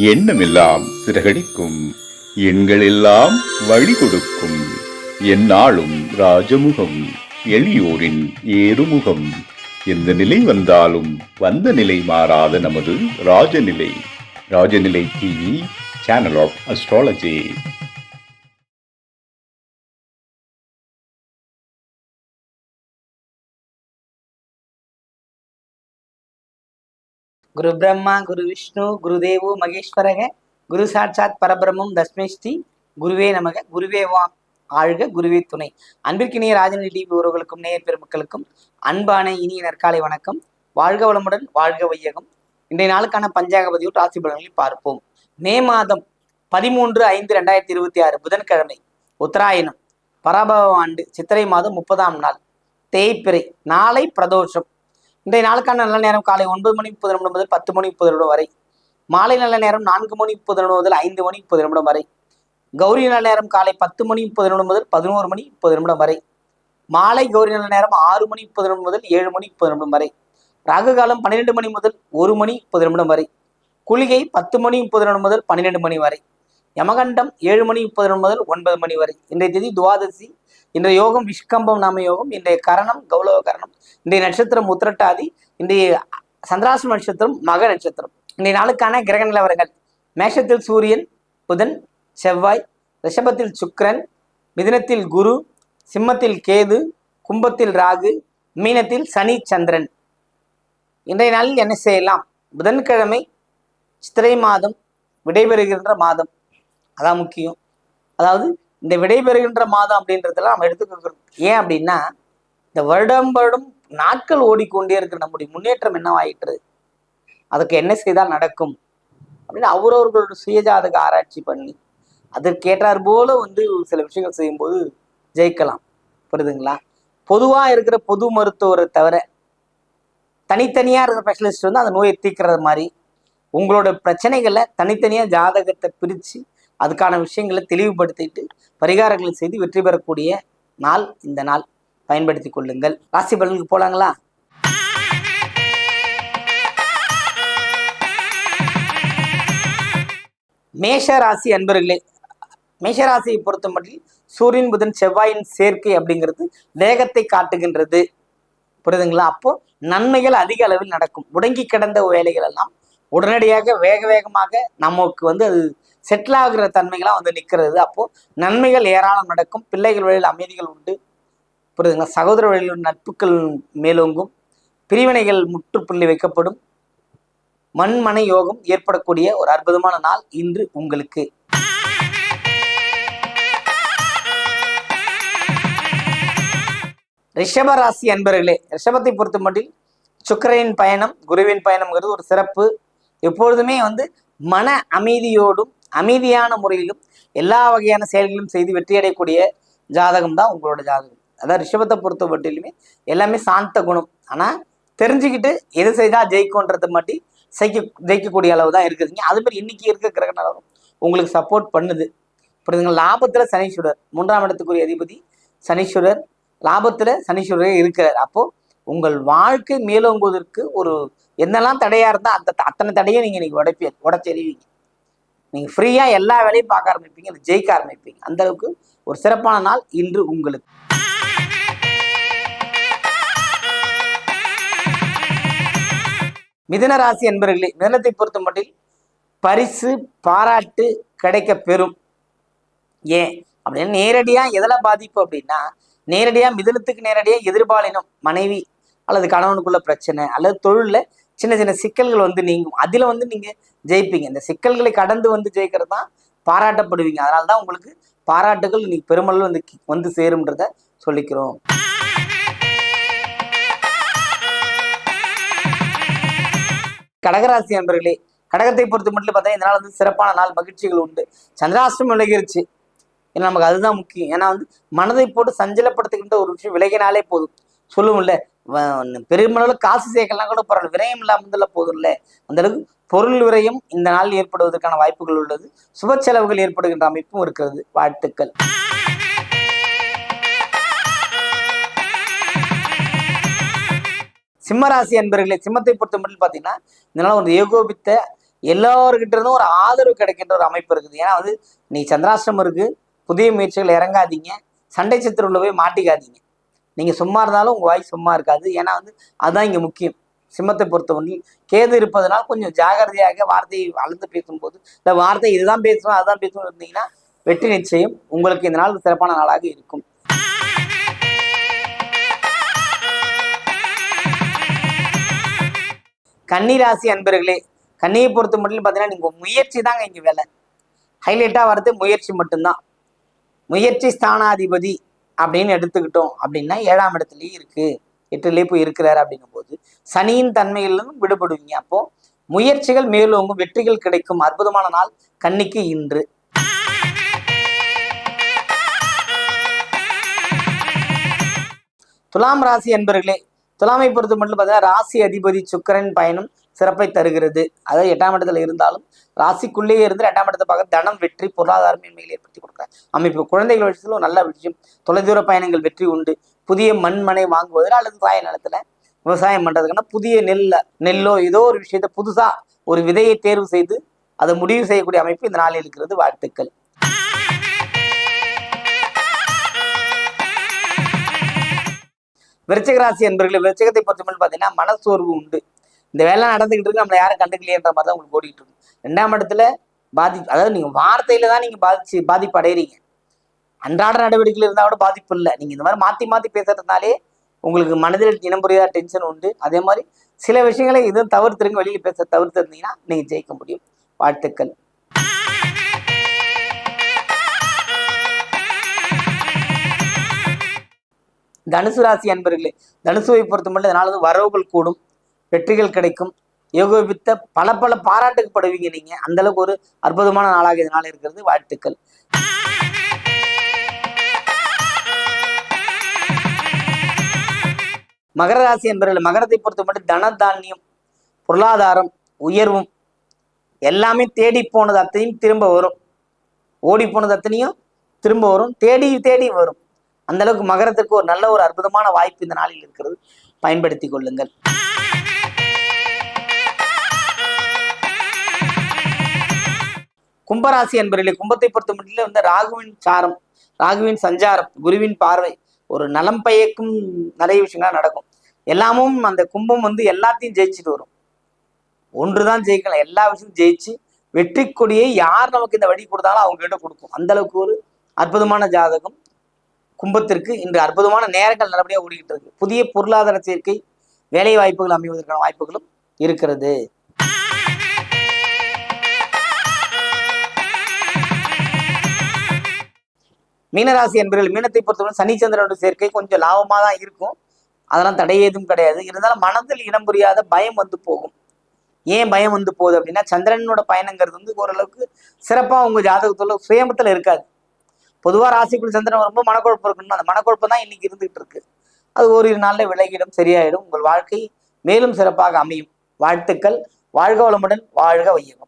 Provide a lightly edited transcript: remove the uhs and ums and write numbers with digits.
எண்ணமெல்லாம் சிறகடிக்கும், எண்களெல்லாம் வழி கொடுக்கும், எந்நாளும் ராஜமுகம், எளியோரின் ஏறுமுகம். எந்த நிலை வந்தாலும் வந்த நிலை மாறாத நமது Rajanilai. Rajanilai TV, channel of astrology. குரு பிரம்மா குரு விஷ்ணு குரு தேவோ மகேஸ்வரக குரு சாட்சாத் பரபிரம்மம் தஸ்மை ஸ்ரீ குருவே நமக. குருவே வா ஆழ்க, குருவே துணை. அன்பிற்கினிய ராஜநிலை டிவி உறவுகளுக்கும் நேயர் பெருமக்களுக்கும் அன்பான இனிய நற்காலை வணக்கம். வாழ்க வளமுடன், வாழ்க வையகம். இன்றைய நாளுக்கான பஞ்சாங்க பதிவு ராசி பலன்களை பார்ப்போம். மே மாதம் 13/5/2026 புதன்கிழமை, உத்தராயணம், பராபவ ஆண்டு, சித்திரை மாதம் 30ஆம் நாள், தேய்பிறை. நாளை பிரதோஷம். இன்றைய நாளுக்கான நல்ல நேரம் காலை 9:30 முதல் 10:30 வரை. மாலை நல்ல நேரம் 4:30 முதல் 5:30 வரை. கௌரி நல்ல நேரம் காலை 10:30 முதல் 11:30 வரை. மாலை கௌரி நல்ல நேரம் 6:30 முதல் 7:30 வரை. ராகு காலம் 12 மணி முதல் 1:30 வரை. குளிகை 10:30 முதல் 12 வரை. யமகண்டம் 7:30 முதல் 9 வரை. இன்றைய திதி துவாதசி. இன்றைய யோகம் விஷ்கம்பம் நாம யோகம். இன்றைய கரணம் கௌலவ கரணம். இன்றைய நட்சத்திரம் உத்திரட்டாதி. இன்றைய சந்திராசிரம நட்சத்திரம் மக நட்சத்திரம். இன்றைய நாளுக்கான கிரக நிலவரங்கள்: மேஷத்தில் சூரியன், புதன், செவ்வாய், ரிஷபத்தில் சுக்கிரன், மிதுனத்தில் குரு, சிம்மத்தில் கேது, கும்பத்தில் ராகு, மீனத்தில் சனி சந்திரன். இன்றைய நாளில் என்ன செய்யலாம்? புதன்கிழமை, சித்திரை மாதம், விடைபெறுகின்ற மாதம். அதான் முக்கியம். அதாவது இந்த விடைபெறுகின்ற மாதம் அப்படின்றதெல்லாம் நம்ம எடுத்துக்கிறோம். ஏன் அப்படின்னா, இந்த வருடம் நாட்கள் ஓடிக்கொண்டே இருக்கிற நம்முடைய முன்னேற்றம் என்னவாயிற்று, அதுக்கு என்ன செய்தால் நடக்கும் அப்படின்னு அவரவர்களோட சுயஜாதக ஆராய்ச்சி பண்ணி அதற்கேற்றார் போல சில விஷயங்கள் செய்யும்போது ஜெயிக்கலாம். புரியுதுங்களா? பொதுவாக இருக்கிற பொது மருத்துவரை தவிர தனித்தனியாக இருக்கிற ஸ்பெஷலிஸ்ட் அந்த நோயை தீர்க்கிற மாதிரி உங்களோட பிரச்சனைகளை தனித்தனியாக ஜாதகத்தை பிரித்து அதுக்கான விஷயங்களை தெளிவுபடுத்திட்டு பரிகாரங்களை செய்து வெற்றி பெறக்கூடிய நாள் இந்த நாள். பயன்படுத்தி கொள்ளுங்கள். ராசி பலனுக்கு போலாங்களா? மேஷ ராசி அன்பர்களே, மேஷராசியை பொறுத்த மட்டும் சூரியன் புதன் செவ்வாயின் சேர்க்கை அப்படிங்கிறது வேகத்தை காட்டுகின்றது. புரியுதுங்களா? அப்போ நன்மைகள் அதிக அளவில் நடக்கும். முடங்கி கிடந்த வேலைகள் எல்லாம் உடனடியாக வேகமாக நமக்கு அது செட்டில் ஆகுற தன்மைகளாக நிற்கிறது. அப்போ நன்மைகள் ஏராளம் நடக்கும். பிள்ளைகள் வழியில் அமைதிகள் உண்டு. புரியுதுங்களா? சகோதர வழியில் நட்புகள் மேலோங்கும். பிரிவினைகள் முற்றுப்புள்ளி வைக்கப்படும். மண்மனை யோகம் ஏற்படக்கூடிய ஒரு அற்புதமான நாள் இன்று உங்களுக்கு. ரிஷபராசி அன்பர்களே, ரிஷபத்தை பொறுத்த மட்டும் சுக்கிரனின் பயணம், குருவின் பயணம்ங்கிறது ஒரு சிறப்பு. எப்பொழுதுமே மன அமைதியோடும் அமைதியான முறையிலும் எல்லா வகையான செயல்களும் செய்து வெற்றியடையக்கூடிய ஜாதகம் தான் உங்களோட ஜாதகம். அதாவது ரிஷபத்தை பொறுத்த மட்டிலுமே எல்லாமே சாந்த குணம். ஆனால் தெரிஞ்சுக்கிட்டு எது செய்தால் ஜெயிக்கும்ன்றது மட்டும் ஜெயிக்கக்கூடிய அளவு தான் இருக்குதுங்க. அது மாதிரி இன்னைக்கு இருக்க கிரக நிலவரம் உங்களுக்கு சப்போர்ட் பண்ணுது. புரியுதுங்க? லாபத்தில் சனீஸ்வரர், 3ஆம் இடத்துக்குரிய அதிபதி சனீஸ்வரர், லாபத்தில் சனீஸ்வரரே இருக்கிறார். அப்போ உங்கள் வாழ்க்கை மேலோங்குவதற்கு ஒரு என்னெல்லாம் தடையா இருந்தால் அத்தனை தடையும் நீங்கள் இன்னைக்கு உடச்செறிவீங்க. நீங்கள் ஃப்ரீயாக எல்லா வேலையும் பார்க்க ஆரம்பிப்பீங்க, ஜெயிக்க ஆரம்பிப்பீங்க. அந்த அளவுக்கு ஒரு சிறப்பான நாள் இன்று உங்களுக்கு. மிதுன ராசி என்பவர்களே, மிதுனத்தை பொறுத்த மட்டும் பரிசு பாராட்டு கிடைக்க பெறும். ஏன் அப்படின்னு நேரடியாக எதில் பாதிப்பு அப்படின்னா, நேரடியாக மிதுனத்துக்கு நேரடியாக எதிர்பாலினம் மனைவி அல்லது கணவனுக்குள்ள பிரச்சனை அல்லது தொழிலில் சின்ன சின்ன சிக்கல்கள் நீங்கும். அதில் நீங்கள் ஜெயிப்பீங்க. இந்த சிக்கல்களை கடந்து ஜெயிக்கிறது தான் பாராட்டப்படுவீங்க. அதனால தான் உங்களுக்கு பாராட்டுகள் இன்னைக்கு பெருமளவு சேரும்ன்றத சொல்லிக்கிறோம். கடகராசி நண்பர்களே, கடகத்தை பொறுத்த மட்டும் பார்த்தா இந்த நாள் சிறப்பான நாள், மகிழ்ச்சிகள் உண்டு. சந்திராஷ்டிரம் விலகிருச்சு. ஏன்னா நமக்கு அதுதான் முக்கியம். ஏன்னா மனதை போட்டு சஞ்சலப்படுத்துகின்ற ஒரு விஷயம் விலகினாலே போதும். சொல்லுவோம்ல, பெருமளவில் காசு சேர்க்கலாம் கூட பரவாயில்ல, விரயம் இல்லாமல் போதும் இல்லை. அந்த அளவுக்கு பொருள் விரயம் இந்த நாள் ஏற்படுவதற்கான வாய்ப்புகள் உள்ளது. சுப செலவுகள் ஏற்படுகின்ற அமைப்பும் இருக்கிறது. வாழ்த்துக்கள். சிம்மராசி அன்பர்களே, சிம்மத்தை பொறுத்த மட்டும் பார்த்தீங்கன்னா இந்த நாள் ஏகோபித்த எல்லோருக்கிட்ட இருந்தும் ஒரு ஆதரவு கிடைக்கின்ற ஒரு அமைப்பு இருக்குது. ஏன்னா வந்து நீ சந்திராஷ்டிரமம் இருக்கு, புதிய முயற்சிகள் இறங்காதீங்க, சண்டை சச்சரவுல போய் மாட்டிக்காதீங்க. நீங்க சும்மா இருந்தாலும் உங்க வாய் சும்மா இருக்காது. ஏன்னா வந்து அதுதான் இங்க முக்கியம். சிம்மத்தை பொறுத்தவரை கேது இருப்பதனால் கொஞ்சம் ஜாகிரதையாக வார்த்தையை அளந்து பேசும்போது, இந்த வார்த்தை இதுதான் பேசுவேன் அதுதான் பேசுவேன் இருந்தீங்கன்னா வெற்றி நிச்சயம். உங்களுக்கு இந்த நாள் சிறப்பான நாளாக இருக்கும். கன்னிராசி அன்பர்களே, கன்னியை பொறுத்த மட்டும் பார்த்தீங்கன்னா நீங்க முயற்சி தாங்க இங்க வேலை. ஹைலைட்டா வர்றது முயற்சி மட்டும்தான். முயற்சி ஸ்தானாதிபதி அப்படின்னு எடுத்துக்கிட்டோம் அப்படின்னா 7ஆம் இடத்துலயே இருக்கு, 8லயே போய் இருக்கிறாரு அப்படிங்கும் போது சனியின் தன்மையிலும் விடுபடுவீங்க. அப்போ முயற்சிகள் மேலோங்கும், வெற்றிகள் கிடைக்கும். அற்புதமான நாள் கன்னிக்கு இன்று. துலாம் ராசி அன்பர்களே, துலாமை பொறுத்த மட்டும் பார்த்தீங்கன்னா ராசி அதிபதி சுக்கிரன் பயணம் சிறப்பை தருகிறது. அதாவது 8ஆம் இடத்துல இருந்தாலும் ராசிக்குள்ளேயே இருந்து 2ஆம் இடத்தை பார்க்க தனம், வெற்றி, பொருளாதார மேன்மைகளை ஏற்படுத்தி கொடுக்குற அமைப்பு. குழந்தைகள் விஷயத்துல ஒரு நல்ல விஷயம். தொலைதூர பயணங்கள் வெற்றி உண்டு. புதிய மண்மனை வாங்குவதில் அல்லது தாய நிலத்துல விவசாயம் பண்றதுக்குன்னா புதிய நெல்லோ ஏதோ ஒரு விஷயத்த புதுசா ஒரு விதையை தேர்வு செய்து அதை முடிவு செய்யக்கூடிய அமைப்பு இந்த நாளில் இருக்கிறது. வாழ்த்துக்கள். விருச்சிக ராசி என்பவர்களே, விருச்சிகத்தை பொறுத்தவரை பார்த்தீங்கன்னா மனசோர்வு உண்டு. இந்த வேலை நடந்துகிட்டு இருக்கு, நம்மளை யாரும் கண்டுக்கலையன்ற மாதிரி தான் உங்களுக்கு ஓடிட்டு இருக்கு. 2ஆம் இடத்துல அதாவது நீங்க வார்த்தையில தான் நீங்க பாதிப்பு அடைகிறீங்க. அன்றாட நடவடிக்கையில் இருந்தால் கூட பாதிப்பு இல்லை. நீங்க இந்த மாதிரி மாத்தி மாத்தி பேசுறதுனாலே உங்களுக்கு மனதில் இனம் புரியாத டென்ஷன் உண்டு. அதே மாதிரி சில விஷயங்களை இதுவும் தவிர்த்துருங்க, வெளியில பேச தவிர்த்துருந்தீங்கன்னா நீங்க ஜெயிக்க முடியும். வாழ்த்துக்கள். தனுசு ராசி அன்பர்களே, தனுசுவை பொறுத்த மட்டும் இதனால வரவுகள் கூடும், வெற்றிகள் கிடைக்கும், யோகோபித்த பல பல பாராட்டுக்கப்படுவீங்க. நீங்க அந்த அளவுக்கு ஒரு அற்புதமான நாளாக இதனால இருக்கிறது. வாழ்த்துக்கள். மகர ராசி என்பவர்கள், மகரத்தை பொறுத்த மட்டும் தனதானியம், பொருளாதாரம் உயர்வும், எல்லாமே தேடி போனது அத்தனையும் திரும்ப வரும். ஓடி போனது அத்தனையும் திரும்ப வரும், தேடி தேடி வரும். அந்த அளவுக்கு மகரத்துக்கு ஒரு நல்ல ஒரு அற்புதமான வாய்ப்பு இந்த நாளில் இருக்கிறது. பயன்படுத்தி கொள்ளுங்கள். கும்பராசி என்பவர்களே, கும்பத்தை பொறுத்த மட்டும் வந்து ராகுவின் சாரம், ராகுவின் சஞ்சாரம், குருவின் பார்வை ஒரு நலம் பயக்கும் நிறைய விஷயங்கள் நடக்கும். எல்லாமும் அந்த கும்பம் வந்து எல்லாத்தையும் ஜெயிச்சுட்டு வரும். ஒன்றுதான் ஜெயிக்கலாம், எல்லா விஷயமும் ஜெயிச்சு வெற்றி கொடியை யார் நமக்கு இந்த வழி கொடுத்தாலும் அவங்க கிட்ட கொடுக்கும். அந்த அளவுக்கு ஒரு அற்புதமான ஜாதகம் கும்பத்திற்கு. இன்று அற்புதமான நேரங்கள் நல்லபடியாக ஓடிக்கிட்டு இருக்கு. புதிய பொருளாதார சேர்க்கை, வேலை வாய்ப்புகள் அமைவதற்கான வாய்ப்புகளும் இருக்கிறது. மீனராசி என்பவர்கள், மீனத்தை பொறுத்தவரை சனி சந்திரனோட சேர்க்கை கொஞ்சம் லாபமா தான் இருக்கும். அதெல்லாம் தடை ஏதும் கிடையாது. இருந்தாலும் மனதில் இனம் புரியாத பயம் வந்து போகும். ஏன் பயம் வந்து போகுது அப்படின்னா, சந்திரனோட பயணங்கிறது வந்து ஓரளவுக்கு சிறப்பா உங்க ஜாதகத்துல சுயமத்துல இருக்காது. பொதுவா ராசிக்குள் சந்திரன் வரும்போது மனக்குழப்பம் இருக்கணும். அந்த மனக்குழப்பம் தான் இன்னைக்கு இருந்துகிட்டு இருக்கு. அது ஓரிரு நாள்ல விலகிடும், சரியாயிடும். உங்கள் வாழ்க்கை மேலும் சிறப்பாக அமையும். வாழ்த்துக்கள். வாழ்க வளமுடன், வாழ்க வையகம்.